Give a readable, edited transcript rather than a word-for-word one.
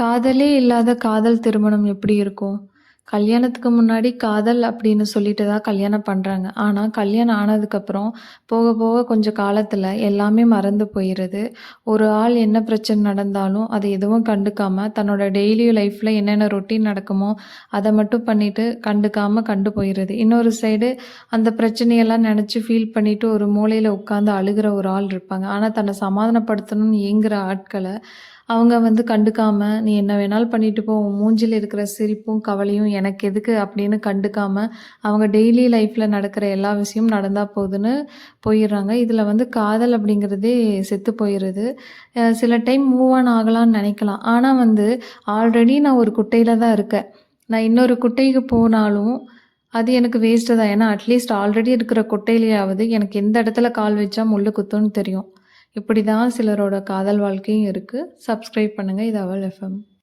காதலே இல்லாத காதல் திருமணம் எப்படி இருக்கும்? கல்யாணத்துக்கு முன்னாடி காதல் அப்படின்னு சொல்லிட்டு தான் கல்யாணம் பண்றாங்க. ஆனா, கல்யாணம் ஆனதுக்கப்புறம் போக போக கொஞ்சம் காலத்துல எல்லாமே மறந்து போயிருது. ஒரு ஆள் என்ன பிரச்சனை நடந்தாலும் அத எதுவும் கண்டுக்காம, தன்னோட டெய்லி லைஃப்ல என்னென்ன ரொட்டீன் நடக்குமோ, அத மட்டும் பண்ணிட்டு கண்டுக்காம கண்டு போயிருது. இன்னொரு சைடு அந்த பிரச்சனையெல்லாம் நெனச்சு ஃபீல் பண்ணிட்டு ஒரு மூலையில உட்காந்து அழுகுற ஒரு ஆள் இருப்பாங்க. ஆனா, தன்னை சமாதானப்படுத்தணும்னு ஏங்குற ஆட்கள அவங்க வந்து கண்டுக்காம, "நீ என்ன வேணாலும் பண்ணிட்டு போ. உன் மூஞ்சில இருக்கிற சிரிப்பும், கவலையும் எனக்கு எதுக்கு?" அப்படின்னு கண்டுக்காம, அவங்க டெய்லி லைஃப்ல நடக்கிற எல்லா விஷயமும் நடந்தா போதுன்னு போயிர்றாங்க. இதுல வந்து காதல் அப்படிங்கிறதே செத்து போயிருது. சில டைம் மூவ் ஆன் ஆகலான்னு நெனைக்கலாம். ஆனா வந்து, ஆல்ரெடி நான் ஒரு குட்டையில தான் இருக்கேன். நான் இன்னொரு குட்டைக்கு போனாலும், அது எனக்கு வேஸ்ட்டு தான். ஏன்னா, அட்லீஸ்ட் ஆல்ரெடி இருக்கிற குட்டையிலயாவது எனக்கு எந்த இடத்துல கால் வச்சா முள்ளு குத்தும்னு தெரியும். இப்படி தான் சிலரோட காதல் வாழ்க்கையும் இருக்கு. சப்ஸ்கிரைப் பண்ணுங்க. இது அவல் எஃப்எம்.